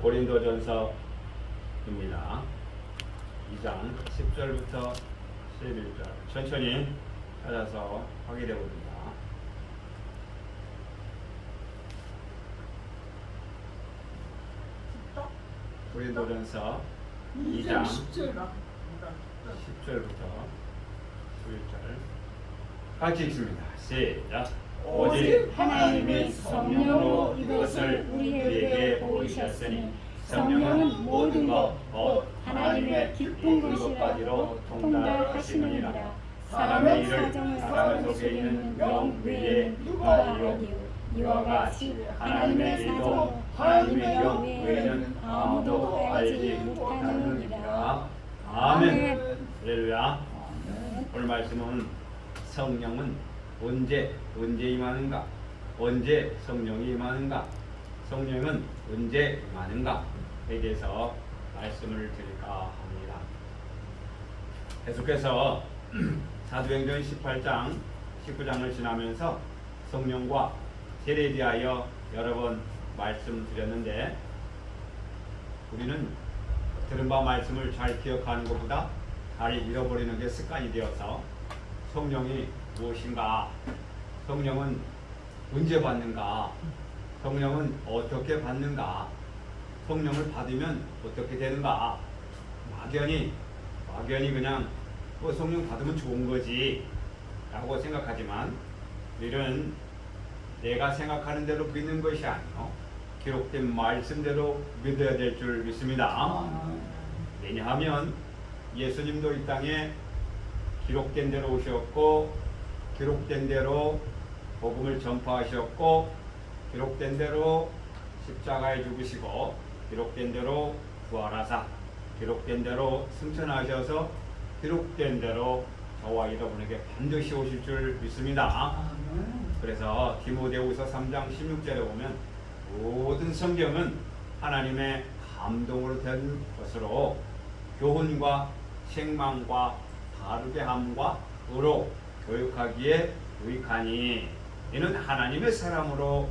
고린도전서입니다. 2장 10절부터 11절 천천히 찾아서 확인해 봅니다. 고린도전서 2장 10절부터 11절 같이 읽습니다. 시작. 오직 하나님의 성령으로 이것을 우리에게 보이셨으니 성령은 모든 것 곧 하나님의 깊은 것까지로 통달하시느니라. 사람의 일을 사람 속에 있는 영 외에 누가 알리요. 이와 같이 하나님의 일도 하나님의 영 외에는 아무도 알지 못하느니라. 아멘. 할렐루야. 오늘 말씀은 성령은 언제 임하는가? 언제 성령이 임하는가? 성령은 언제 임하는가에 대해서 말씀을 드릴까 합니다. 계속해서 사도행전 18장, 19장을 지나면서 성령과 세례에 대하여 여러 번 말씀드렸는데 우리는 들은 바 말씀을 잘 기억하는 것보다 잘 잃어버리는 게 습관이 되어서 성령이 무엇인가? 성령은 언제 받는가? 성령은 어떻게 받는가? 성령을 받으면 어떻게 되는가? 막연히 그냥 성령 받으면 좋은 거지 라고 생각하지만 우리는 내가 생각하는 대로 믿는 것이 아니요 기록된 말씀대로 믿어야 될 줄 믿습니다. 왜냐하면 예수님도 이 땅에 기록된 대로 오셨고 기록된 대로 복음을 전파하셨고 기록된 대로 십자가에 죽으시고 기록된 대로 부활하사 기록된 대로 승천하셔서 기록된 대로 저와 여러분에게 반드시 오실 줄 믿습니다. 그래서 디모데후서 3장 16절에 보면 모든 성경은 하나님의 감동으로 된 것으로 교훈과 책망과 바르게 함과 의로 교육하기에 유익하니 이는 하나님의 사람으로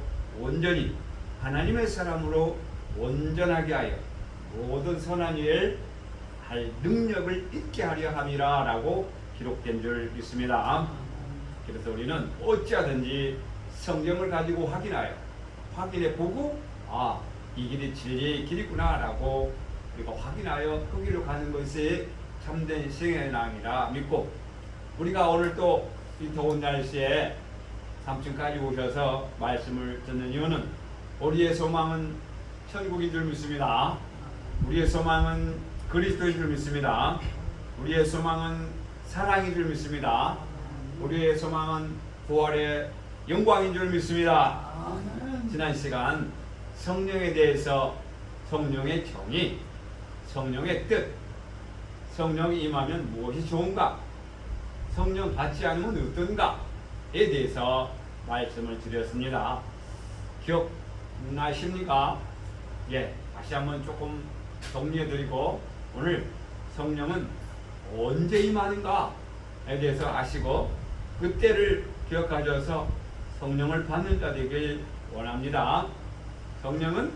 온전하게 하여 모든 선한 일을 할 능력을 있게 하려 함이라 라고 기록된 줄 믿습니다. 그래서 우리는 어찌하든지 성경을 가지고 확인해 보고 이 길이 진리의 길이구나 라고 우리가 확인하여 그 길로 가는 것이 참된 신앙이라 믿고 우리가 오늘 또 이 더운 날씨에 3층까지 오셔서 말씀을 듣는 이유는 우리의 소망은 천국인 줄 믿습니다. 우리의 소망은 그리스도인 줄 믿습니다. 우리의 소망은 사랑인 줄 믿습니다. 우리의 소망은 부활의 영광인 줄 믿습니다. 지난 시간 성령에 대해서 성령의 정의, 성령의 뜻, 성령이 임하면 무엇이 좋은가, 성령 받지 않으면 어떤가에 대해서 말씀을 드렸습니다. 기억나십니까? 다시 한번 조금 정리해드리고 오늘 성령은 언제 임하는가에 대해서 아시고 그때를 기억하셔서 성령을 받는 자 되길 원합니다. 성령은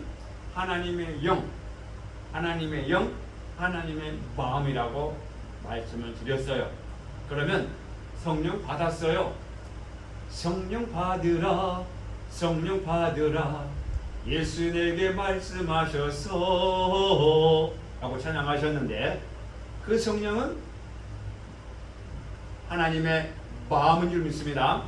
하나님의 영, 하나님의 마음이라고 말씀을 드렸어요. 그러면 성령 받았어요. 성령 받으라 예수 내게 말씀하셔서 라고 찬양하셨는데 그 성령은 하나님의 마음인 줄 믿습니다.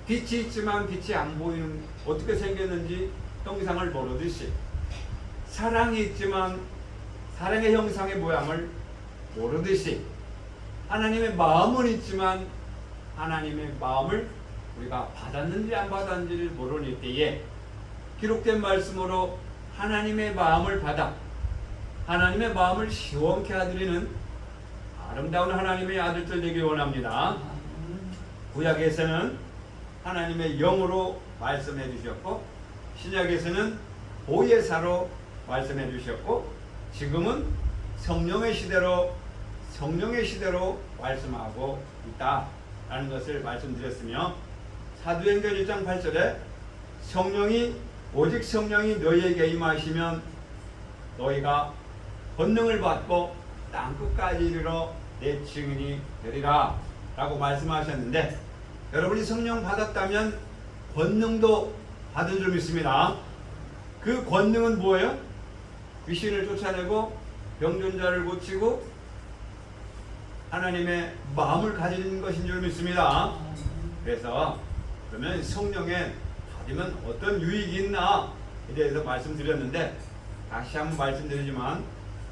빛이 있지만 빛이 안 보이는 어떻게 생겼는지 형상을 모르듯이 사랑이 있지만 사랑의 형상의 모양을 모르듯이 하나님의 마음은 있지만 하나님의 마음을 우리가 받았는지 안 받았는지를 모르는 때에 기록된 말씀으로 하나님의 마음을 받아 하나님의 마음을 시원케 하드리는 아름다운 하나님의 아들들 되길 원합니다. 구약에서는 하나님의 영으로 말씀해 주셨고 신약에서는 보혜사로 말씀해 주셨고 지금은 성령의 시대로 말씀하고 있다라는 것을 말씀드렸으며 사도행전 1장 8절에 성령이 오직 성령이 너희에게 임하시면 너희가 권능을 받고 땅끝까지 이르러 내 증인이 되리라 라고 말씀하셨는데, 여러분이 성령 받았다면 권능도 받은 줄 믿습니다. 그 권능은 뭐예요? 귀신을 쫓아내고 병든 자를 고치고 하나님의 마음을 가지는 것인 줄 믿습니다. 그래서 그러면 성령에 받으면 어떤 유익이 있나 에 대해서 말씀드렸는데, 다시 한번 말씀드리지만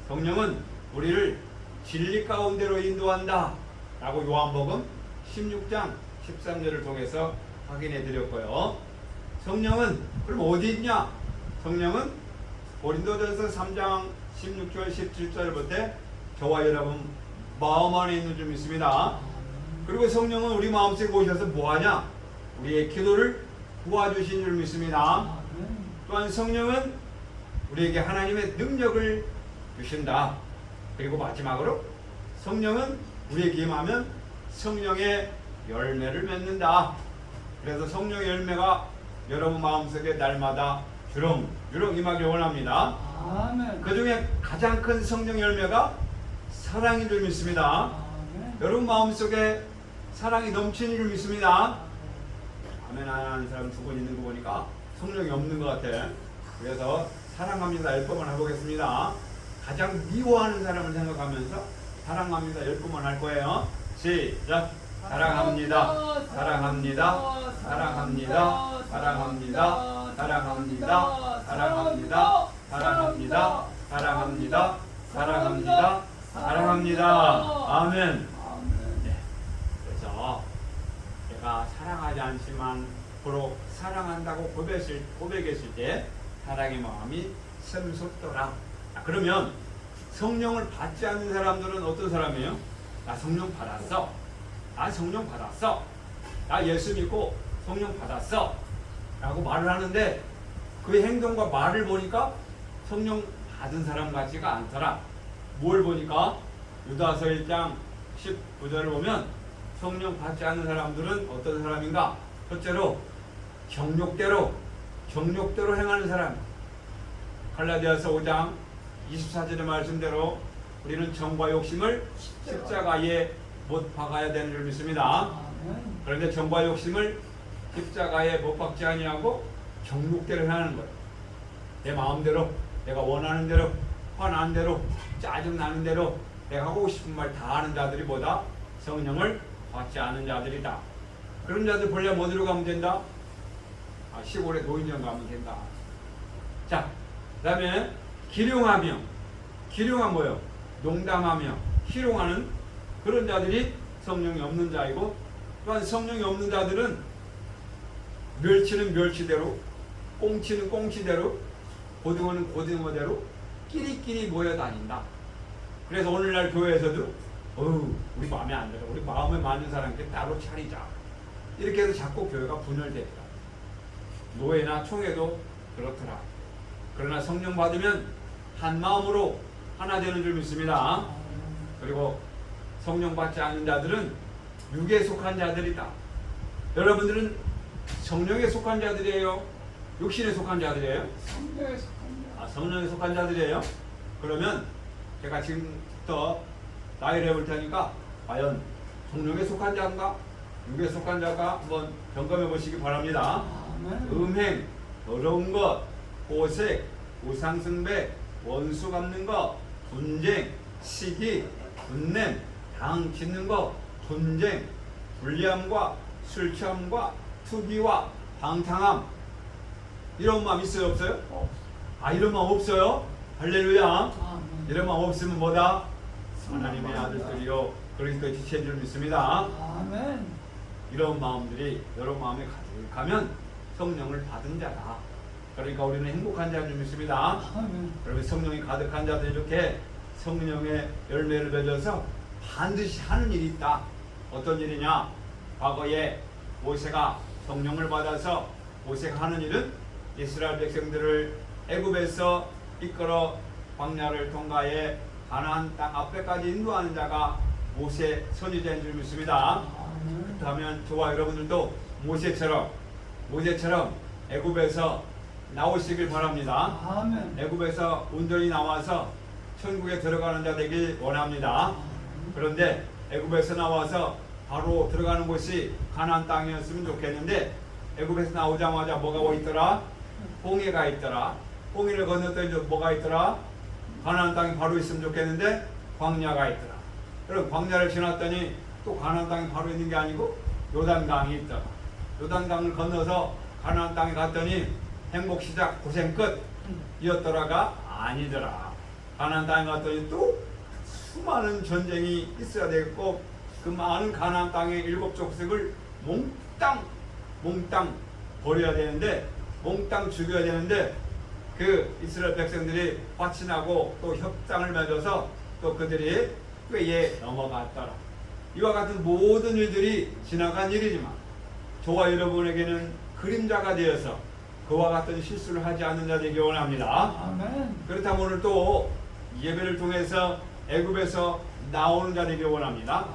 성령은 우리를 진리 가운데로 인도한다 라고 요한복음 16장 13절을 통해서 확인해 드렸고요. 성령은 그럼 어디 있냐? 성령은 고린도전서 3장 16절 17절부터 저와 여러분 마음 안에 있는 줄 믿습니다. 그리고 성령은 우리 마음속에 오셔서 뭐하냐? 우리의 기도를 도와주신 줄 믿습니다. 또한 성령은 우리에게 하나님의 능력을 주신다. 그리고 마지막으로 성령은 우리에게 임하면 성령의 열매를 맺는다. 그래서 성령의 열매가 여러분 마음속에 날마다 주렁주렁 임하길 원합니다. 아멘. 그 중에 가장 큰 성령 열매가 사랑인 줄 믿습니다. 아멘. 여러분 마음속에 사랑이 넘치는 줄 믿습니다. 아멘 안 하는 사람 두 분 있는 거 보니까 성령이 없는 것 같아. 그래서 사랑합니다 10번만 해보겠습니다. 가장 미워하는 사람을 생각하면서 사랑합니다 10번만 할 거예요. 시작. 사랑합니다. 사랑합니다. 사랑합니다. 사랑합니다. 사랑합니다. 사랑합니다. 사랑합니다. 사랑합니다. 사랑합니다. 사랑합니다. 아멘. 네. 그래서 제가 사랑하지 않지만 고로 사랑한다고 고백했을 때 사랑의 마음이 샘솟더라. 그러면 성령을 받지 않는 사람들은 어떤 사람이에요? 나 성령 받았어. 나 성령 받았어. 나 예수 믿고 성령 받았어. 라고 말을 하는데 그 행동과 말을 보니까 성령 받은 사람 같지가 않더라. 뭘 보니까 유다서 1장 19절을 보면 성령 받지 않는 사람들은 어떤 사람인가? 첫째로 정욕대로 행하는 사람. 갈라디아서 5장 24절의 말씀대로 우리는 정과 욕심을 십자가에 못 박아야 되는 줄 믿습니다. 그런데 정과 욕심을 십자가에 못 박지 아니하고 정욕대로 행하는 거예요. 내 마음대로, 내가 원하는 대로, 화나는 대로, 짜증나는 대로 내가 하고 싶은 말 다 하는 자들이 보다 성령을 받지 않은 자들이다. 그런 자들 본래 어디로 가면 된다? 시골에 노인정 가면 된다. 자, 그 다음에 기룡하며, 기룡한 뭐예요? 농담하며 희롱하는 그런 자들이 성령이 없는 자이고, 또한 성령이 없는 자들은 멸치는 멸치대로, 꽁치는 꽁치대로, 고등어는 고등어대로 끼리끼리 모여 다닌다. 그래서 오늘날 교회에서도 우리 마음에 안 들어. 우리 마음에 맞는 사람께 따로 차리자. 이렇게 해서 자꾸 교회가 분열되더라. 노예나 총회도 그렇더라. 그러나 성령 받으면 한 마음으로 하나 되는 줄 믿습니다. 그리고 성령 받지 않는 자들은 육에 속한 자들이다. 여러분들은 성령에 속한 자들이에요? 육신에 속한 자들이에요? 성령에 속한 자. 성령에 속한 자들이에요? 그러면 제가 지금부터 나이를 해볼 테니까 과연 성령에 속한 자인가? 육에 속한 자가 한번 점검해 보시기 바랍니다. 음행, 더러운 것, 호색, 우상숭배, 원수 갚는 것, 분쟁, 시기, 분냄, 당 짓는 것, 분쟁, 불리함과 술 취함과 투기와 방탕함. 이런 마음 있어요, 없어요? 이런 마음 없어요? 할렐루야. 이런 마음 없으면 뭐다? 하나님의 아들들이요 그리스도의 지체인 줄 믿습니다. 아멘. 이런 마음들이 여러 마음에 가득하면 성령을 받은 자다. 그러니까 우리는 행복한 자인 줄 믿습니다. 그러면 성령이 가득한 자들 이렇게 성령의 열매를 맺어서 반드시 하는 일이 있다. 어떤 일이냐? 과거에 모세가 성령을 받아서 모세가 하는 일은 이스라엘 백성들을 애굽에서 이끌어 광야를 통과해 가나안 땅 앞에까지 인도하는 자가 모세 선지자인 줄 믿습니다. 그렇다면 저와 여러분들도 모세처럼 애굽에서 나오시길 바랍니다. 아멘. 애굽에서 온전히 나와서 천국에 들어가는 자 되길 원합니다. 그런데 애굽에서 나와서 바로 들어가는 곳이 가나안 땅이었으면 좋겠는데 애굽에서 나오자마자 뭐가 있더라? 홍해가 있더라. 홍해를 건넜더니 뭐가 있더라? 가나안 땅이 바로 있으면 좋겠는데 광야가 있더라. 그럼 광야를 지났더니 또 가나안 땅이 바로 있는 게 아니고 요단강이 있더라. 요단강을 건너서 가나안 땅에 갔더니 행복 시작 고생 끝이었더라가 아니더라. 가나안 땅에 갔더니 또 수많은 전쟁이 있어야 되겠고 그 많은 가나안 땅의 7족속을 몽땅 버려야 되는데 몽땅 죽여야 되는데 그 이스라엘 백성들이 화친하고 또 협상을 맺어서 또 그들이 꾀에 넘어갔더라. 이와 같은 모든 일들이 지나간 일이지만 저와 여러분에게는 그림자가 되어서 그와 같은 실수를 하지 않는 자 되기 원합니다. 아멘. 그렇다면 오늘 또 예배를 통해서 애굽에서 나오는 자 되기 원합니다.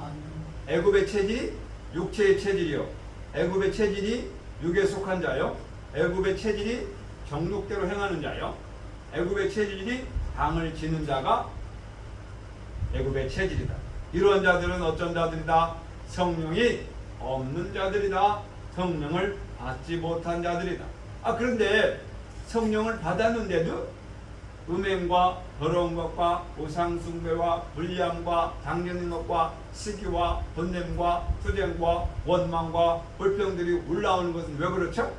애굽의 체질이 육체의 체질이요. 애굽의 체질이 육에 속한 자요. 애굽의 체질이 정욕대로 행하는 자요. 애굽의 체질이 당을 지는 자가 애굽의 체질이다. 이런 자들은 어쩐 자들이다? 성령이 없는 자들이다. 성령을 받지 못한 자들이다. 그런데 성령을 받았는데도 음행과 더러운 것과 우상숭배와 불리함과 당기는 것과 시기와 번냄과 투쟁과 원망과 불평들이 올라오는 것은 왜 그렇죠?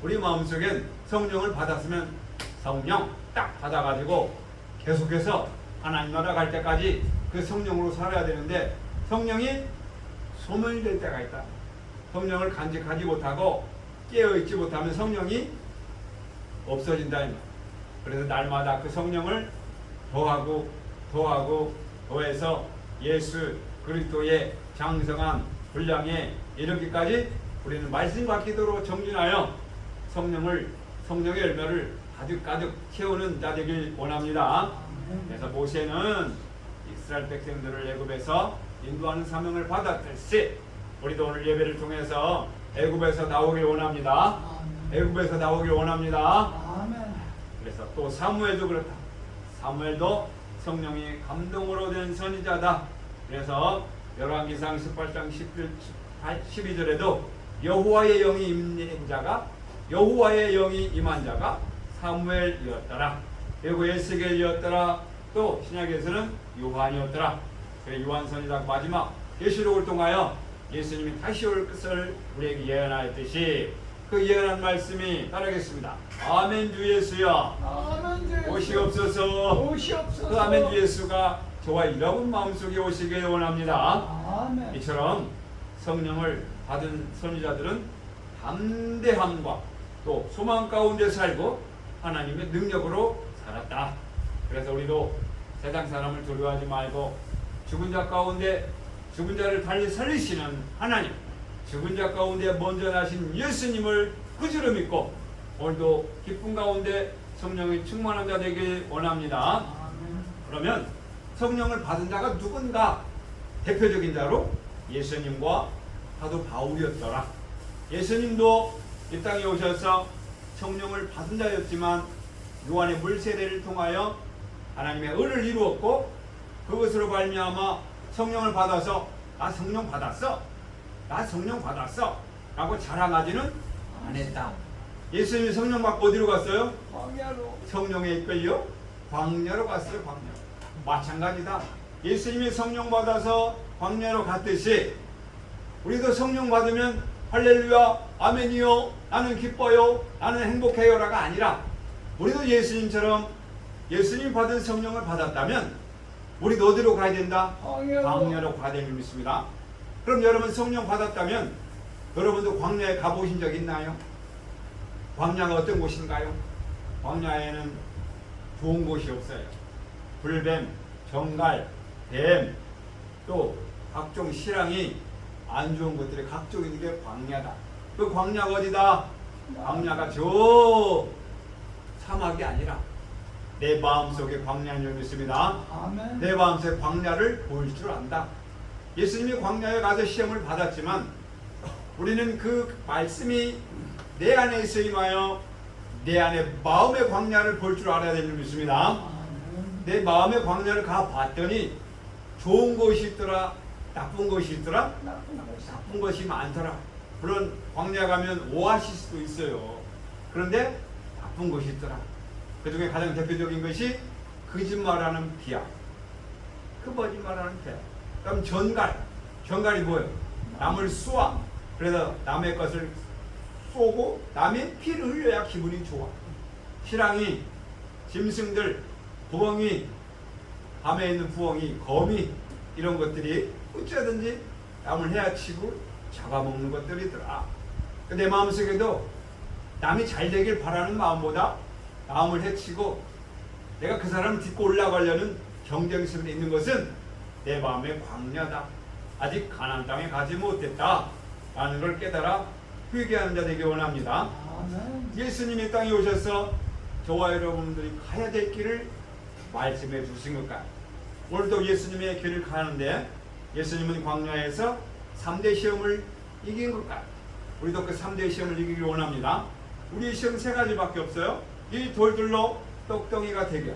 우리 마음속엔 성령을 받았으면 성령 딱 받아가지고 계속해서 하나님 나라 갈 때까지 그 성령으로 살아야 되는데 성령이 소멸될 때가 있다. 성령을 간직하지 못하고 깨어있지 못하면 성령이 없어진다. 그래서 날마다 그 성령을 더해서 예수 그리스도의 장성한 분량에 이르기까지 우리는 말씀과 기도로 정진하여 성령의 열매를 가득 채우는 자 되길 원합니다. 그래서 모세는 이스라엘 백성들을 애굽에서 인도하는 사명을 받았듯이 우리도 오늘 예배를 통해서 애굽에서 나오길 원합니다. 애굽에서 나오길 원합니다. 그래서 또 사무엘도 그렇다. 사무엘도 성령이 감동으로 된 선지자다. 그래서 열왕기상 18장 12절에도 여호와의 영이 임한 자가 사무엘이었더라. 그리고 에스겔이었더라. 또 신약에서는 요한이었더라. 요한 선지자 마지막 계시록을 통하여 예수님이 다시 올 것을 우리에게 예언하였듯이 그 예언한 말씀이 따르겠습니다. 아멘 주 예수여. 오시옵소서. 그 아멘 주 예수가 저와 여러분 마음속에 오시길 원합니다. 아멘. 이처럼 성령을 받은 선지자들은 담대함과 또 소망 가운데 살고 하나님의 능력으로 살았다. 그래서 우리도 세상 사람을 두려워하지 말고 죽은 자 가운데 죽은 자를 달리 살리시는 하나님, 죽은 자 가운데 먼저 나신 예수님을 그주로 믿고 오늘도 기쁨 가운데 성령이 충만한 자 되길 원합니다. 그러면 성령을 받은 자가 누군가? 대표적인 자로 예수님과 사도 바울이었더라. 예수님도 이 땅에 오셔서 성령을 받은 자였지만 요한의 물세례를 통하여 하나님의 의를 이루었고 그것으로 발미암아 성령을 받아서 나 성령 받았어 라고 자랑하지는 안 했다. 예수님이 성령 받고 어디로 갔어요? 광야로. 성령에 이끌려 광야로 갔어요. 광야. 마찬가지다. 예수님이 성령 받아서 광야로 갔듯이 우리도 성령 받으면 할렐루야 아멘이요 나는 기뻐요 나는 행복해요라가 아니라 우리도 예수님처럼 예수님이 받은 성령을 받았다면 우리도 어디로 가야 된다? 광야로 가야 되는 줄 믿습니다. 그럼 여러분 성령 받았다면 여러분도 광야에 가보신 적 있나요? 광야가 어떤 곳인가요? 광야에는 좋은 곳이 없어요. 불뱀, 정갈, 뱀, 또 각종 실황이 안 좋은 것들이 각종 있는 게 광야다. 그 광야가 어디다? 광야가 저 사막이 아니라 내 마음속에 광야인 줄 믿습니다. 아멘. 내 마음속에 광야를 보일 줄 안다. 예수님이 광야에 가서 시험을 받았지만 우리는 그 말씀이 내 안에 있어 임하여 내 안에 마음의 광야를 볼 줄 알아야 되는 줄 믿습니다. 아멘. 내 마음의 광야를 가봤더니 좋은 것이 있더라, 나쁜 것이 있더라, 나쁜 것이 많더라. 물론 광야 가면 오아시스도 있어요. 그런데 나쁜 것이 있더라. 그 중에 가장 대표적인 것이 거짓말하는 비약, 그 거짓말하는 비약. 그럼 전갈이 뭐예요? 남을 쏘아. 그래서 남의 것을 쏘고 남의 피를 흘려야 기분이 좋아. 실랑이, 짐승들, 부엉이, 밤에 있는 부엉이, 거미 이런 것들이 어쩌든지 남을 해치고 잡아먹는 것들이더라. 내 마음속에도 남이 잘 되길 바라는 마음보다 남을 해치고 내가 그 사람을 딛고 올라가려는 경쟁심이 있는 것은 내 마음의 광야다. 아직 가나안 땅에 가지 못했다 라는 걸 깨달아 회개하는 자 되기 원합니다. 아멘. 예수님이 땅에 오셔서 저와 여러분들이 가야 될 길을 말씀해 주신 것까지 오늘도 예수님의 길을 가는데 예수님은 광야에서 3대 시험을 이긴 것까지 우리도 그 3대 시험을 이기길 원합니다. 우리의 시험 세 가지밖에 없어요. 이 돌들로 똑덩이가 되게,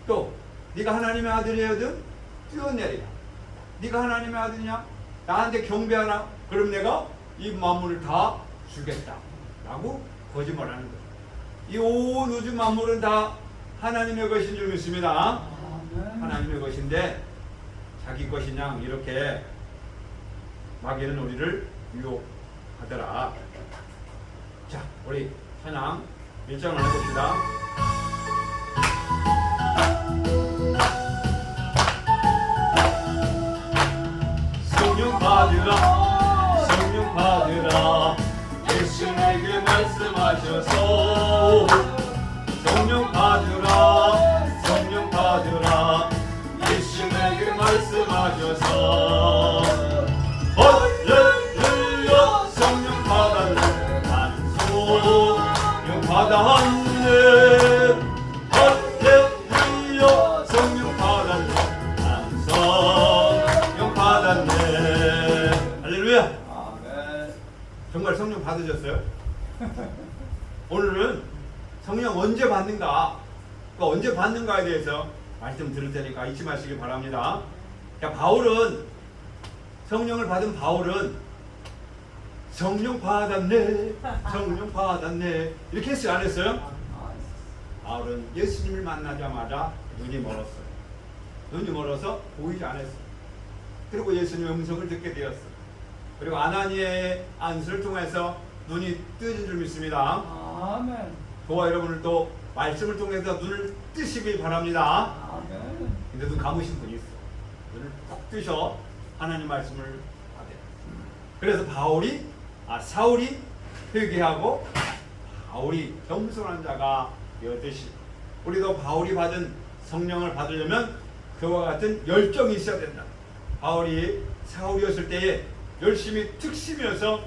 또 네가 하나님의 아들이거든 뛰어내리라. 네가 하나님의 아들이냐? 나한테 경배하라. 그럼 내가 이 만물을 다 주겠다 라고 거짓말하는 거예요. 이 온 우주 만물은 다 하나님의 것인 줄 믿습니다. 아멘. 하나님의 것인데 자기 것이냐 이렇게 마귀는 우리를 유혹하더라. 자, 우리 찬양 1장을 해봅시다. 성령 받으라, 성령 받으라. 예수에게 말씀하셔서 성령 받으라, 성령 받으라. 예수에게 말씀하셔서 할렐루야. 성령 받았네, 나는 성령 받았네. 할렐루야. 성령 받았네, 나는 성령 받았네. 할렐루야. 아멘. 정말 성령 받으셨어요? 오늘은 성령 언제 받는가, 그러니까 언제 받는가에 대해서 말씀 들을 테니까 잊지 마시기 바랍니다. 자, 성령을 받은 바울은 성령 받았네, 성령 받았네 이렇게 했어요, 안 했어요? 바울은 예수님을 만나자마자 눈이 멀었어요. 눈이 멀어서 보이지 않았어요. 그리고 예수님의 음성을 듣게 되었어요. 그리고 아나니의 안수를 통해서 눈이 뜨진 줄 믿습니다. 아멘. 저와 여러분들도 말씀을 통해서 눈을 뜨시길 바랍니다. 아멘. 근데 눈 감으신 분이 있어. 눈을 딱 뜨셔 하나님 말씀을 받아요. 그래서 사울이 회개하고 바울이 겸손한 자가 되었듯이 우리도 바울이 받은 성령을 받으려면 그와 같은 열정이 있어야 된다. 바울이 사울이었을 때에 열심히 특심이어서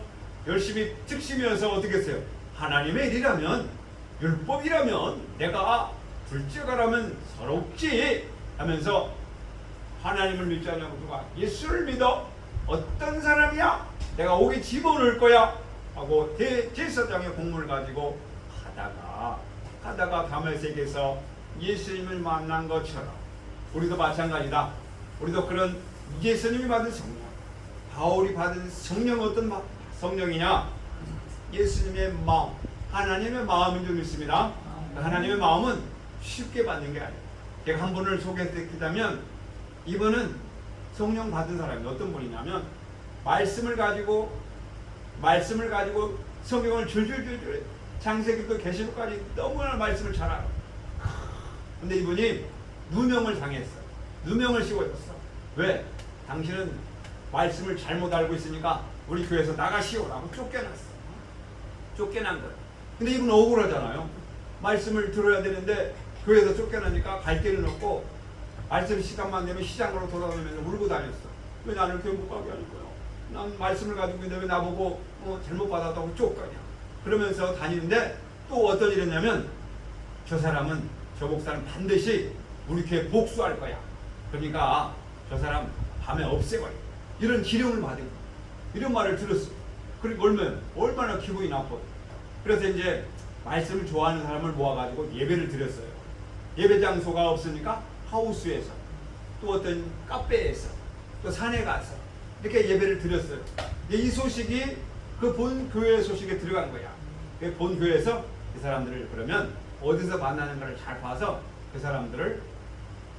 어떻게 했어요? 하나님의 일이라면, 율법이라면 내가 불제가라면 서럽지 하면서 하나님을 믿지 않냐고 누가 예수를 믿어? 어떤 사람이야? 내가 옥에 집어넣을 거야 하고 대제사장의 공문을 가지고 가다가 다메섹에서 예수님을 만난 것처럼 우리도 마찬가지다. 우리도 그런 예수님이 받은 성령, 바울이 받은 성령, 어떤 성령이냐? 예수님의 마음, 하나님의 마음인 줄 믿습니다. 하나님의 마음은 쉽게 받는 게 아니에요. 제가 한 분을 소개해드리자면, 이분은 성령 받은 사람이 어떤 분이냐면 말씀을 가지고 성경을 줄줄줄줄 창세기부터 계시록까지 너무나 말씀을 잘 알아. 근데 이분이 누명을 당했어. 누명을 씌워줬어. 왜? 당신은 말씀을 잘못 알고 있으니까 우리 교회에서 나가시오라고 쫓겨난 거야. 근데 이분 억울하잖아요. 말씀을 들어야 되는데 교회에서 쫓겨나니까 갈 길은 없고 말씀 시간만 되면 시장으로 돌아다니면서 울고 다녔어. 왜 나를 교회 못 가게 하는 거야? 난 말씀을 가지고 있는데 왜 나보고 잘못 받았다고 쫓가냐? 그러면서 다니는데 또 어떤 일이 있냐면 저 목사는 반드시 우리 교회 복수할 거야. 그러니까 저 사람 밤에 없애버려. 이런 기령을 받은 거야. 이런 말을 들었어. 그리고 얼마나 기분이 나빠. 그래서 이제 말씀을 좋아하는 사람을 모아가지고 예배를 드렸어요. 예배 장소가 없으니까 하우스에서, 또 어떤 카페에서, 또 산에 가서 이렇게 예배를 드렸어요. 이 소식이 그 본 교회 소식에 들어간 거야. 그 본 교회에서 이 사람들을 그러면 어디서 만나는가를 잘 봐서 그 사람들을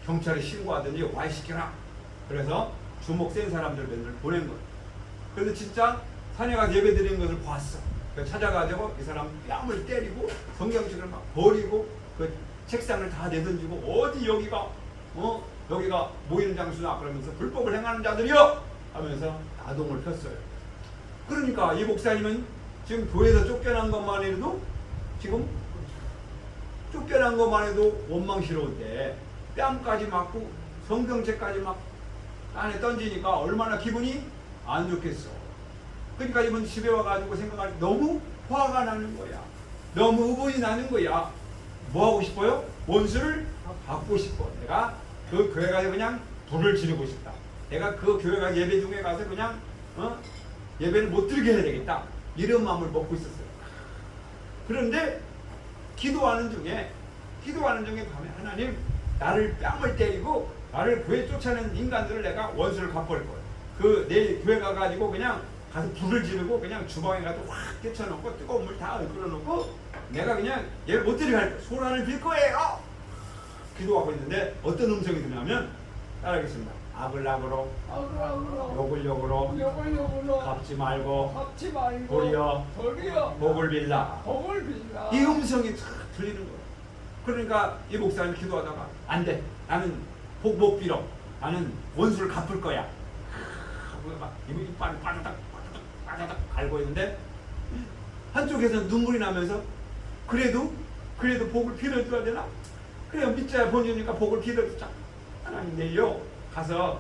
경찰에 신고하든지 와이시켜라. 그래서 주목 센 사람들 몇을 보낸 거예요. 그래서 진짜 산에 가서 예배 드리는 것을 봤어. 그래서 찾아가지고 이 사람 뺨을 때리고 성경책을 막 버리고 그 책상을 다 내던지고 어디 여기가 모이는 장소나 그러면서 불법을 행하는 자들이요 하면서 나동을 폈어요. 그러니까 이 목사님은 지금 교회에서 쫓겨난 것만 해도 원망스러운데 뺨까지 맞고 성경책까지 막 안에 던지니까 얼마나 기분이 안 좋겠어. 그러니까 이번 집에 와가지고 생각할 때 너무 화가 나는 거야. 너무 의분이 나는 거야. 뭐 하고 싶어요? 원수를 받고 싶어. 내가 그 교회 가서 그냥 불을 지르고 싶다. 내가 그 교회 가서 예배 중에 가서 그냥 예배를 못 드리게 해야 되겠다. 이런 마음을 먹고 있었어요. 그런데 기도하는 중에 밤에 하나님 나를 뺨을 때리고 나를 교회 쫓아낸 인간들을 내가 원수를 갚을 거예요. 그 내일 교회 가가지고 그냥 가서 불을 지르고 그냥 주방에 가서 확 깨쳐놓고 뜨거운 물 다 끓여놓고 내가 그냥 얘를 못 드리게 할 거예요. 소란을 빌 거예요. 기도하고 있는데 어떤 음성이 드냐면 따라하겠습니다. 악을 악으로 욕을 욕으로 갚지 말고 도리어 복을 빌라. 이 음성이 탁 들리는 거예요. 그러니까 이 목사님이 기도하다가 안 돼. 나는 복 못 빌어. 나는 원수를 갚을 거야. 막 이빨을 빠다닥 갈고 있는데 한쪽에서는 눈물이 나면서 그래도 복을 빌어줘야 되나? 그래요. 믿자야 본주니까 복을 빌어주자. 하나님 내일요 가서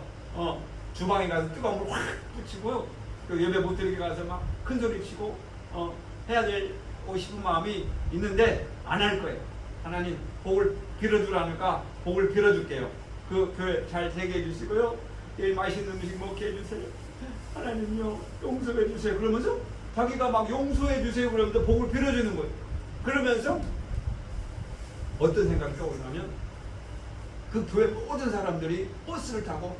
주방에 가서 뜨거운 물 확 붙이고 그 예배 못 드리게 가서 막 큰 소리 치고 해야 되고 싶은 마음이 있는데 안 할 거예요. 하나님 복을 빌어주라니까 복을 빌어줄게요. 그 교회 잘 되게 해주시고요. 내일 맛있는 음식 먹게 해주세요. 하나님요 용서해 주세요. 그러면서 자기가 막 용서해 주세요 그러면서 복을 빌어주는 거예요. 그러면서 어떤 생각이 떠오르냐면 그 교회 모든 사람들이 버스를 타고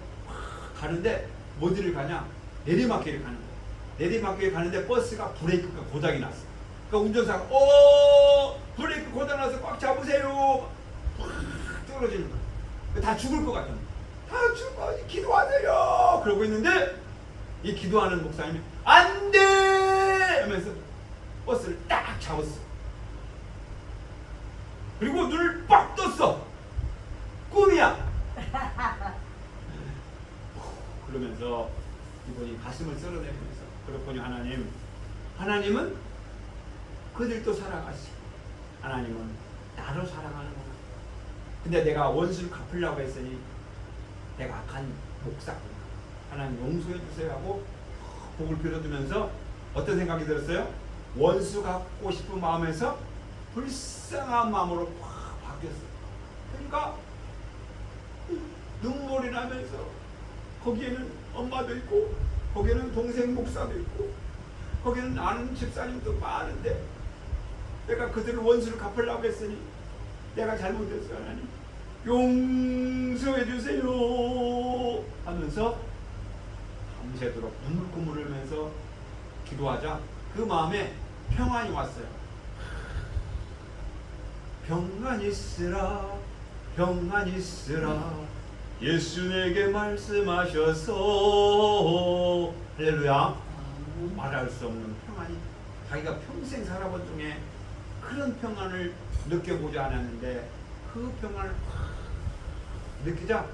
가는데 어디를 가냐? 내리막길을 가는 거예요. 내리막길을 가는데 버스가 브레이크가 고장이 났어. 그러니까 운전사가 브레이크 고장나서 꽉 잡으세요. 떨어지는 거예요. 다 죽을 것 같은 거예요. 다 죽어 기도하세요. 그러고 있는데 이 기도하는 목사님이 안 돼! 하면서 버스를 딱 잡았어. 그리고 눈을 빡 떴어. 꿈이야. 그러면서 이분이 가슴을 쓸어내면서 그렇군요. 하나님은 그들도 사랑하시고 하나님은 나를 사랑하는구나. 근데 내가 원수를 갚으려고 했으니 내가 악한 목사구나. 하나님 용서해 주세요 하고 복을 빌어주면서 어떤 생각이 들었어요? 원수 갚고 싶은 마음에서 불쌍한 마음으로 확 바뀌었어요. 그러니까 눈물이 나면서 거기에는 엄마도 있고 거기에는 동생 목사도 있고 거기는 아는 집사님도 많은데 내가 그들을 원수를 갚으려고 했으니 내가 잘못했어요. 하나님 용서해 주세요 하면서 밤새도록 눈물콧물 흘면서 기도하자 그 마음에 평안이 왔어요. 평안히 있으라 평안히 있으라 예수 내게 말씀하셔서 할렐루야. 말할 수 없는 평안이 자기가 평생 살아본 중에 그런 평안을 느껴보지 않았는데 그 평안을 확 느끼자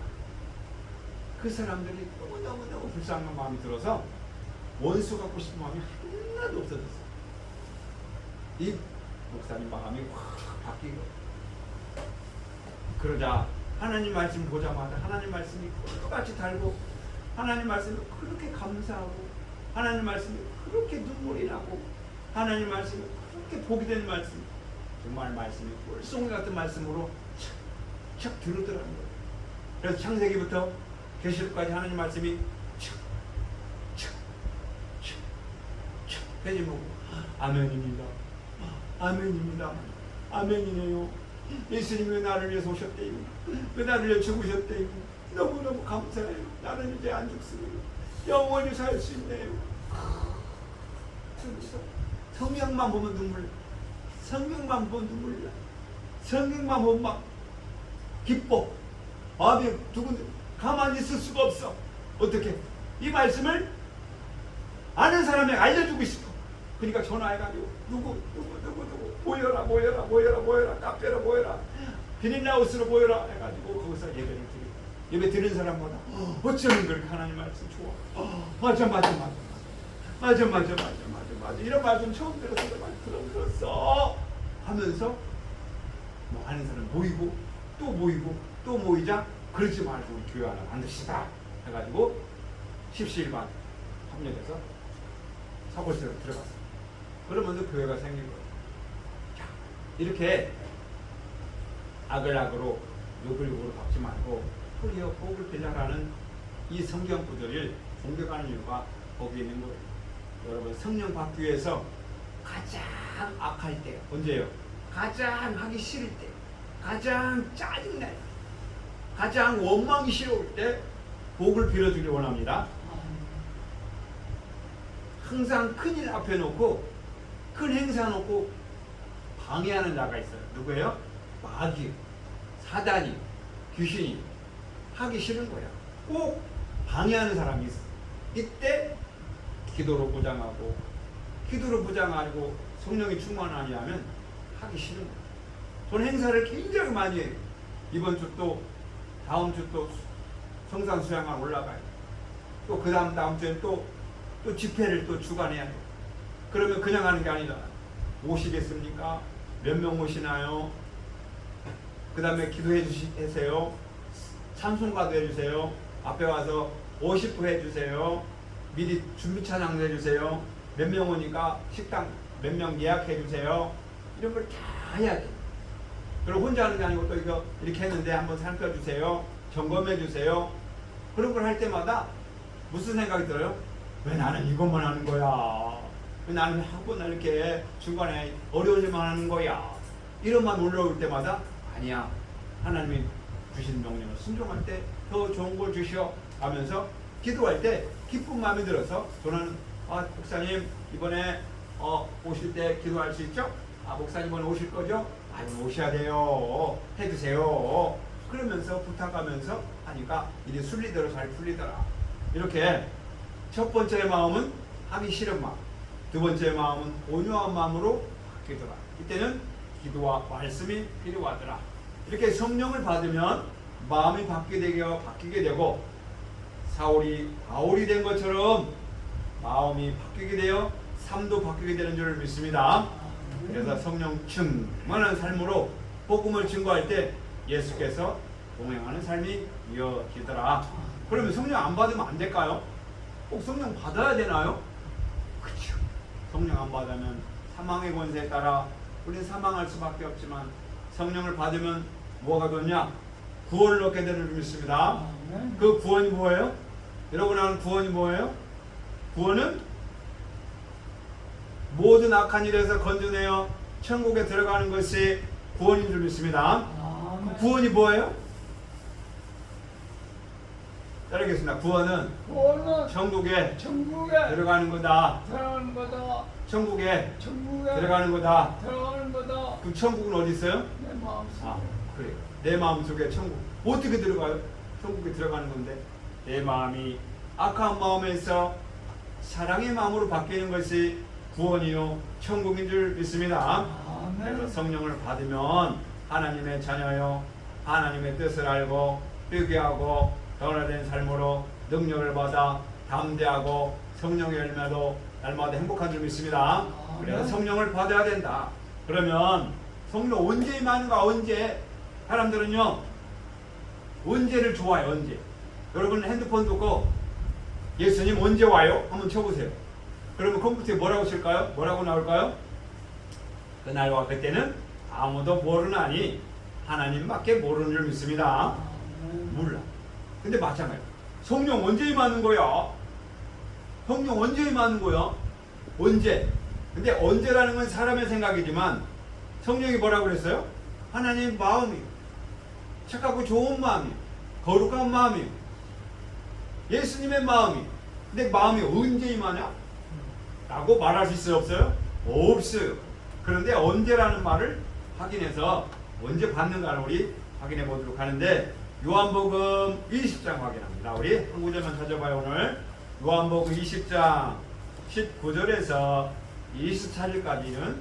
그 사람들이 너무너무 불쌍한 마음이 들어서 원수 갖고 싶은 마음이 하나도 없어졌어요. 이 목사님 마음이 확 바뀌고 그러자 하나님 말씀 보자마자 하나님 말씀이 끝같이 달고 하나님 말씀이 그렇게 감사하고 하나님 말씀이 그렇게 눈물이 나고 하나님 말씀이 그렇게 복이 되는 말씀 정말 말씀이 꿀송이 같은 말씀으로 착착 들어오더라는 거예요. 그래서 창세기부터 계시록까지 하나님 말씀이 착착착착 돼지 먹고 아멘입니다. 아멘입니다. 아멘이네요. 예수님이 왜 나를 위해서 오셨대요. 왜 나를 위해 죽으셨대요. 너무너무 감사해요. 나는 이제 안 죽습니다. 영원히 살 수 있네요. 성경만 보면 눈물 나. 성경만 보면 눈물 나. 성경만 보면 막 기뻐. 마음이 두근두근. 가만히 있을 수가 없어. 어떻게? 이 말씀을 아는 사람에게 알려주고 싶어. 그러니까 전화해가지고 누구 모여라 카페로 모여라 비닐하우스로 모여라 해가지고 거기서 예배를 드리고 예배 드리는 사람마다 어쩌면 그렇게 하나님 말씀 좋아. 맞아 이런 말씀 처음 들었어 하면서 뭐 하는 사람 모이고 또 모이자. 그러지 말고 우리 교회 하나 만듭시다 해가지고 십시일반 합력해서 사골세로 들어갔어. 그러면 교회가 생긴 거예요. 자, 이렇게 악으로 욕을 갚지 말고 도리어 복을 빌라라는 이 성경 구절을 공격하는 이유가 거기에 있는 거예요. 여러분 성령 받기 위해서 가장 악할 때 언제예요? 가장 하기 싫을 때, 가장 짜증날 때, 가장 원망이 싫을 때 복을 빌어주길 원합니다. 항상 큰일 앞에 놓고 큰 행사 놓고 방해하는 자가 있어요. 누구예요? 마귀, 사단이, 귀신이 하기 싫은 거야. 꼭 방해하는 사람이 있어. 이때 기도로 보장하고 성령이 충만하니 하면 하기 싫은 거야. 저는 행사를 굉장히 많이 해요. 이번 주 또 다음 주 또 성산 수양관 올라가요. 또 그 다음 주엔 또 집회를 또 주관해야 돼. 그러면 그냥 하는 게 아니잖아. 오시겠습니까? 몇 명 오시나요? 그 다음에 기도해 주세요. 찬송가도 해주세요. 앞에 와서 50부 해주세요. 미리 준비 찬양도 해주세요. 몇 명 오니까 식당 몇 명 예약해 주세요. 이런 걸 다 해야 돼. 그리고 혼자 하는 게 아니고 또 이거 이렇게 했는데 한번 살펴주세요. 점검해 주세요. 그런 걸 할 때마다 무슨 생각이 들어요? 왜 나는 이것만 하는 거야? 왜 나는 한번 이렇게 중간에 어려운 일만 하는 거야? 이런 말 올라올 때마다 아니야. 하나님이 주신 명령을 순종할 때 더 좋은 걸 주시오 하면서 기도할 때 기쁜 마음이 들어서 저는 목사님 이번에 오실 때 기도할 수 있죠? 목사님 이번에 오실 거죠? 이번에 오셔야 돼요. 해주세요. 그러면서 부탁하면서 하니까 일이 순리대로 잘 풀리더라. 이렇게 첫 번째 마음은 하기 싫은 마음, 두 번째 마음은 온유한 마음으로 바뀌더라. 이때는 기도와 말씀이 필요하더라. 이렇게 성령을 받으면 마음이 바뀌게 되고 사울이 바울이 된 것처럼 마음이 바뀌게 되어 삶도 바뀌게 되는 줄 믿습니다. 그래서 성령 충만한 삶으로 복음을 증거할 때 예수께서 동행하는 삶이 이어지더라. 그러면 성령 안 받으면 안 될까요? 꼭 성령 받아야 되나요? 그렇죠. 성령 안 받으면 사망의 권세에 따라 우리는 사망할 수밖에 없지만 성령을 받으면 뭐가 되냐? 구원을 얻게 되는 줄 믿습니다. 그 구원이 뭐예요? 여러분 아는 구원이 뭐예요? 구원은 모든 악한 일에서 건져내어 천국에 들어가는 것이 구원인 줄 믿습니다. 그 구원이 뭐예요? 따르겠습니다. 구원은 천국에 들어가는 거다. 천국에 들어가는 거다. 그럼 천국은 어디 있어요? 내 마음속에. 그래. 내 마음속에 천국. 어떻게 들어가요? 천국에 들어가는 건데 내 마음이 악한 마음에서 사랑의 마음으로 바뀌는 것이 구원이요 천국인 줄 믿습니다. 그래서 성령을 받으면 하나님의 자녀요 하나님의 뜻을 알고 회개하고 변화된 삶으로 능력을 받아 담대하고 성령의 열매도 날마다 행복한 줄 믿습니다. 그래서 성령을 받아야 된다. 그러면 성령 언제 임하는가? 언제? 사람들은요 언제를 좋아해요. 언제? 여러분 핸드폰 두고 예수님 언제 와요? 한번 쳐보세요. 그러면 컴퓨터에 뭐라고 칠까요? 뭐라고 나올까요? 그날과 그때는 아무도 모르나니 하나님밖에 모르는 줄 믿습니다. 몰라. 근데 마찬가지야. 성령 언제 임하는 거야? 성령 언제 임하는 거야? 언제? 근데 언제라는 건 사람의 생각이지만 성령이 뭐라고 그랬어요? 하나님의 마음이요. 착하고 좋은 마음이요. 거룩한 마음이요. 예수님의 마음이. 근데 마음이 언제 임하냐? 라고 말할 수 있어요? 없어요? 없어요. 그런데 언제라는 말을 확인해서 언제 받는가를 우리 확인해 보도록 하는데 요한복음 20장 확인합니다. 우리 한 구절만 찾아봐요. 오늘 요한복음 20장 19절에서 24절까지는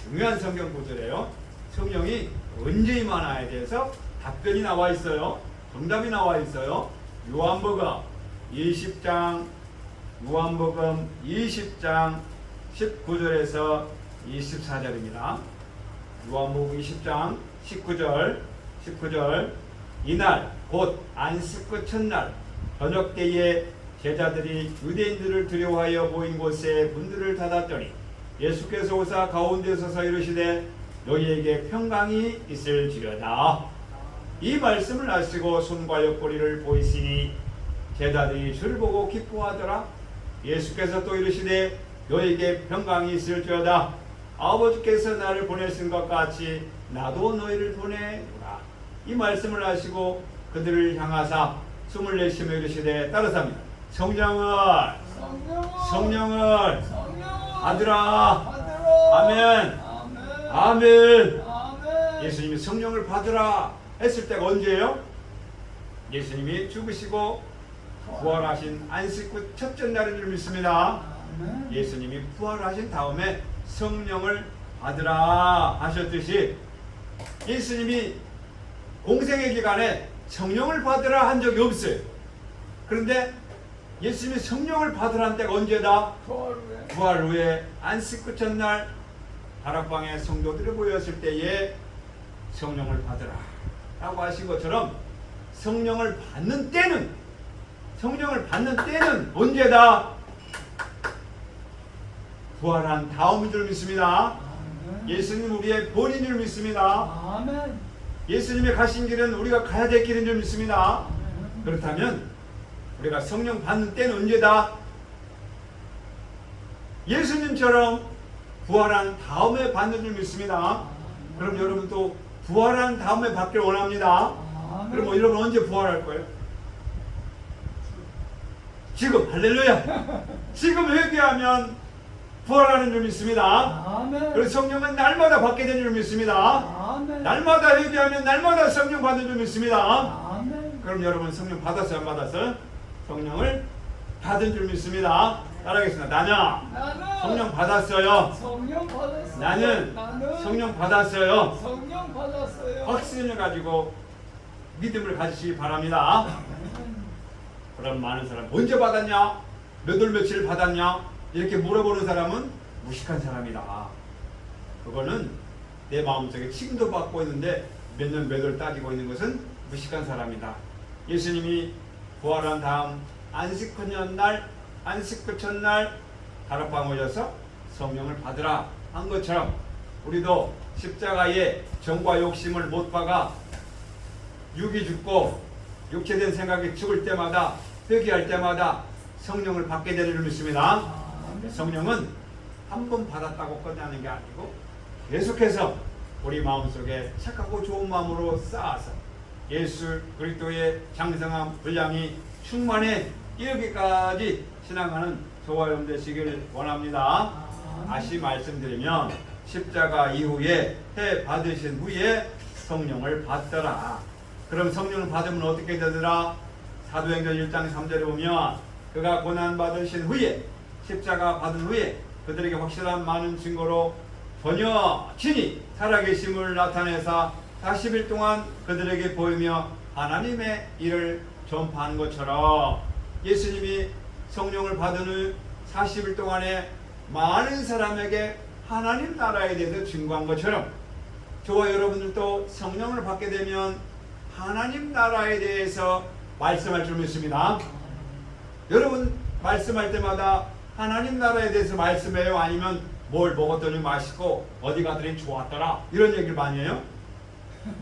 중요한 성경 구절이에요. 성령이 언제 임하나에 대해서 답변이 나와 있어요. 정답이 나와 있어요. 요한복음 20장 19절에서 24절입니다. 요한복음 20장 19절 이날 곧 안식구 첫날 저녁 때에 제자들이 유대인들을 두려워하여 모인 곳에 문들을 닫았더니 예수께서 오사 가운데 서서 이르시되 너희에게 평강이 있을지어다. 이 말씀을 하시고 손과 옆구리를 보이시니 제자들이 주를 보고 기뻐하더라. 예수께서 또 이르시되 너희에게 평강이 있을지어다. 아버지께서 나를 보내신 것 같이 나도 너희를 보내노라. 이 말씀을 하시고 그들을 향하사 숨을 내쉬며 이르시되 따르사합니다. 성령을 받으라. 아멘. 아멘. 예수님이 성령을 받으라 했을 때가 언제예요? 예수님이 죽으시고 부활하신 안식구 첫째 날인 줄 믿습니다. 예수님이 부활하신 다음에 성령을 받으라 하셨듯이 예수님이 공생의 기간에 성령을 받으라 한 적이 없어요. 그런데 예수님이 성령을 받으라 한 때가 언제다? 부활 후에 안식구 첫날 다락방에 성도들이 모였을 때에 성령을 받으라 라고 하신 것처럼 성령을 받는 때는 언제다? 부활한 다음인 줄 믿습니다. 예수님 우리의 본인 줄 믿습니다. 예수님의 가신 길은 우리가 가야 될 길인 줄 믿습니다. 그렇다면 우리가 성령 받는 때는 언제다? 예수님처럼 부활한 다음에 받는 줄 믿습니다. 그럼 여러분 또 부활한 다음에 받길 원합니다. 그럼 뭐 여러분 언제 부활할 거예요? 지금. 할렐루야. 지금 회개하면 부활하는 줄 믿습니다. 그리고 성령은 날마다 받게 되는 줄 믿습니다. 날마다 회개하면 날마다 성령 받는 줄 믿습니다. 그럼 여러분 성령 받았어요? 안 받았어요? 성령을 받은 줄 믿습니다. 따라하겠습니다. 나는 성령 받았어요. 나는 성령 받았어요. 확신을 가지고 믿음을 가지시기 바랍니다. 그럼 많은 사람 언제 받았냐? 몇 월 며칠 받았냐? 이렇게 물어보는 사람은 무식한 사람이다. 그거는 내 마음속에 지금도 받고 있는데 몇 년 몇 월 따지고 있는 것은 무식한 사람이다. 예수님이 부활한 다음 안식구 첫날 다락방에 오셔서 성령을 받으라 한 것처럼 우리도 십자가에 정과 욕심을 못 박아 육이 죽고 육체된 생각이 죽을 때마다 회개할 때마다 성령을 받게 되는 줄 믿습니다. 성령은 한 번 받았다고 끝나는 게 아니고 계속해서 우리 마음속에 착하고 좋은 마음으로 쌓아서 예수 그리스도의 장성한 분량이 충만해 이르기까지 신앙하는 저와 여러분 되시길 원합니다. 다시 말씀드리면 십자가 이후에 해 받으신 후에 성령을 받더라. 그럼 성령을 받으면 어떻게 되더라? 사도행전 1장 3절에 보면 그가 고난 받으신 후에 십자가 받은 후에 그들에게 확실한 많은 증거로 전혀 친히 살아계심을 나타내사 40일 동안 그들에게 보이며 하나님의 일을 전파한 것처럼 예수님이 성령을 받은 후 40일 동안에 많은 사람에게 하나님 나라에 대해서 증거한 것처럼 저와 여러분들도 성령을 받게 되면 하나님 나라에 대해서 말씀할 줄 믿습니다. 여러분 말씀할 때마다 하나님 나라에 대해서 말씀해요? 아니면 뭘 먹었더니 맛있고 어디 가더니 좋았더라 이런 얘기를 많이 해요?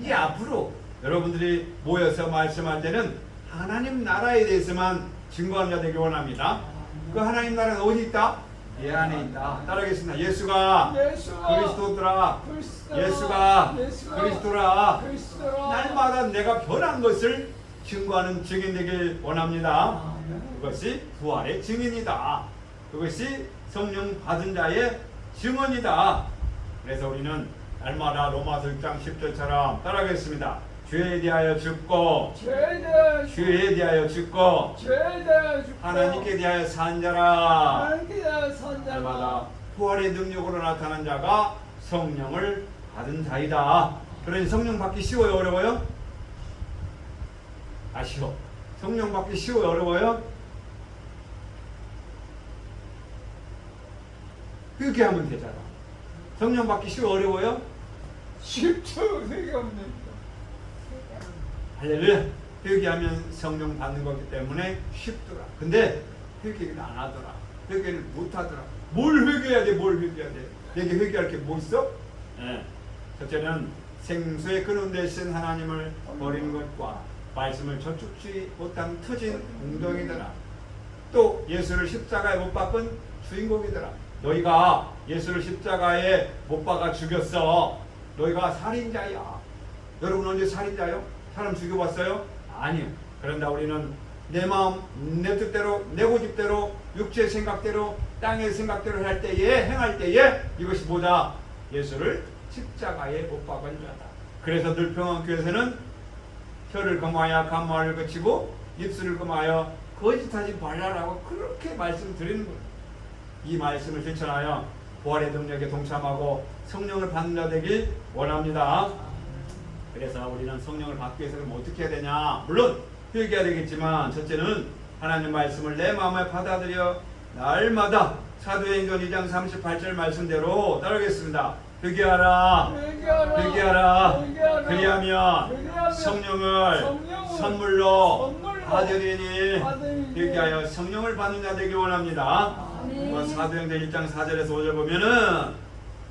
이 앞으로 여러분들이 모여서 말씀할 때는 하나님 나라에 대해서만 증거하는 자 되길 원합니다. 그 하나님 나라는 어디 있다? 내 안에 있다. 따라하겠습니다. 예수가 예수가 그리스도더라. 그리스도라. 예수가 예수가 그리스도라. 그리스도라. 날마다 내가 변한 것을 증거하는 증인 되길 원합니다. 아멘. 그것이 부활의 증인이다. 그것이 성령 받은 자의 증언이다. 그래서 우리는 날마다 로마서 6장 10절처럼 따라하겠습니다. 죄에 대하여 죽고 죄에 대하여 죽고 하나님께 대하여 산 자라. 날마다 부활의 능력으로 나타난 자가 성령을 받은 자이다. 그러니 성령 받기 쉬워요, 어려워요? 쉬워. 성령 받기 쉬워요, 어려워요? 그렇게 하면 되잖아. 성령 받기 쉬워, 어려워요? 쉽죠. 되게 없네. 할렐루야. 회개하면 성령 받는 거기 때문에 쉽더라. 근데 회개를 안 하더라. 회개를 못 하더라. 뭘 회개해야 돼? 뭘 회개해야 돼? 내게 회개할 게 뭐 있어? 첫째는 생수의 근원 되신 하나님을 버리는 것과 말씀을 저축지 못한 터진 웅덩이더라. 또 예수를 십자가에 못 박은 주인공이더라. 너희가 예수를 십자가에 못 박아 죽였어. 너희가 살인자야. 여러분 언제 살인자요? 사람 죽여봤어요? 아니요. 그런다 우리는 내 마음, 내 뜻대로, 내 고집대로, 육체의 생각대로, 땅의 생각대로 할 때에, 행할 때에 이것이 뭐다? 예수를 십자가에 못 박은 자다. 그래서 늘 평안교회에서는 혀를 금하여 간마를 그치고 입술을 금하여 거짓하지 말라라고 그렇게 말씀드리는 거예요. 이 말씀을 실천하여 부활의 능력에 동참하고 성령을 받는 자 되길 원합니다. 그래서 우리는 성령을 받기 위해서 그럼 어떻게 해야 되냐? 물론 회개해야 되겠지만 첫째는 하나님 말씀을 내 마음에 받아들여 날마다 사도행전 2장 38절 말씀대로 따르겠습니다. 회개하라. 그리하면 성령을 선물로 받으리니 회개하여 성령을 받는 자 되길 원합니다. 사도행전 1장 4절에서 5절 보면은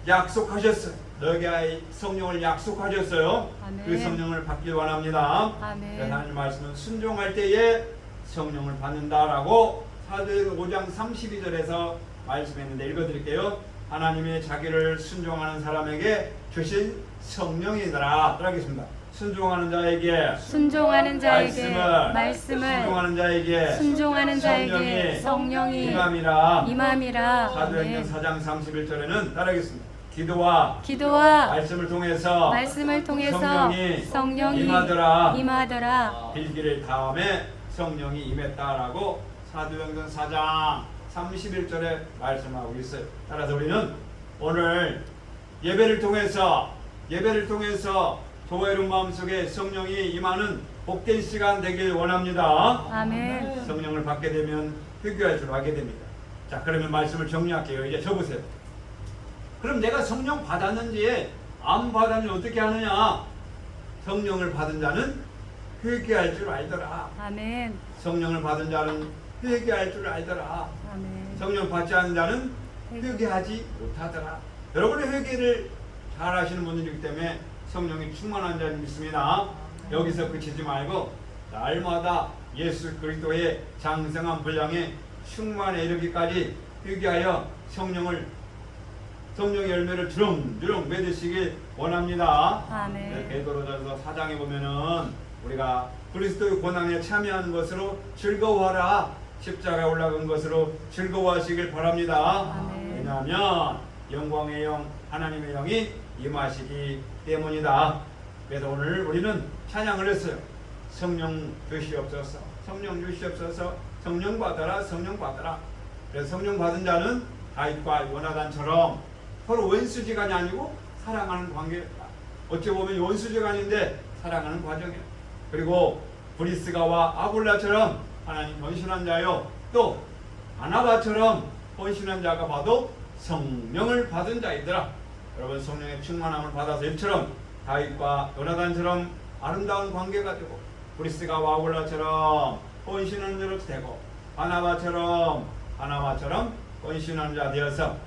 약속하셨어요. 너에게 성령을 약속하셨어요. 아멘. 그 성령을 받길 원합니다. 아멘. 그래서 하나님 말씀은 순종할 때에 성령을 받는다라고 사도행전 5장 32절에서 말씀했는데 읽어드릴게요. 하나님이 자기를 순종하는 사람에게 주신 성령이더라. 따라하겠습니다. 순종하는 자에게 말씀을 순종하는 자에게 성령이 임함이라. 사도행전 4장 31절에는 따라하겠습니다. 기도와 말씀을 통해서 성령이 임하더라. 빌기를 다음에 성령이 임했다라고 사도행전 4장 31절에 말씀하고 있어요. 따라서 우리는 오늘 예배를 통해서 저와 여러분 마음속에 성령이 임하는 복된 시간 되길 원합니다. 아멘. 성령을 받게 되면 회개할 줄 알게 됩니다. 자, 그러면 말씀을 정리할게요. 이제 적으세요. 그럼 내가 성령 받았는지 안 받았는지 어떻게 하느냐? 성령을 받은 자는 회개할 줄 알더라. 아멘. 성령을 받은 자는 회개할 줄 알더라. 아멘. 성령 받지 않은 자는 회개하지 못하더라. 여러분의 회개를 잘 하시는 분들이기 때문에 성령이 충만한 자를 믿습니다. 여기서 그치지 말고 날마다 예수 그리스도의 장성한 분량에 충만에 이르기까지 회개하여 성령의 열매를 주렁주렁 맺으시길 원합니다. 아멘. 베드로전서 4장에 보면은 우리가 그리스도의 고난에 참여하는 것으로 즐거워하라. 십자가에 올라간 것으로 즐거워하시길 바랍니다. 아멘. 왜냐하면 영광의 영 하나님의 영이 임하시기 때문이다. 그래서 오늘 우리는 찬양을 했어요. 성령 주시옵소서, 성령 주시옵소서, 성령 받아라, 성령 받아라. 그래서 성령 받은 자는 다윗과 요나단처럼 서로 원수지간이 아니고 사랑하는 관계였다. 어찌 보면 원수지간인데 사랑하는 과정이에요. 그리고 브리스가와 아굴라처럼 하나님 헌신한 자요, 또 아나바처럼 헌신한 자가 봐도 성령을 받은 자이더라. 여러분 성령의 충만함을 받아서 이처럼 다윗과 요나단처럼 아름다운 관계가 되고 브리스가와 아굴라처럼 헌신하는 자로 되고 아나바처럼 헌신하는 자 되어서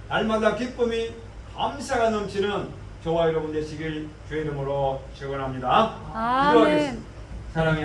날마다 기쁨이 감사가 넘치는 저와 여러분 되시길 주의 이름으로 축원합니다. 아멘. 사랑해.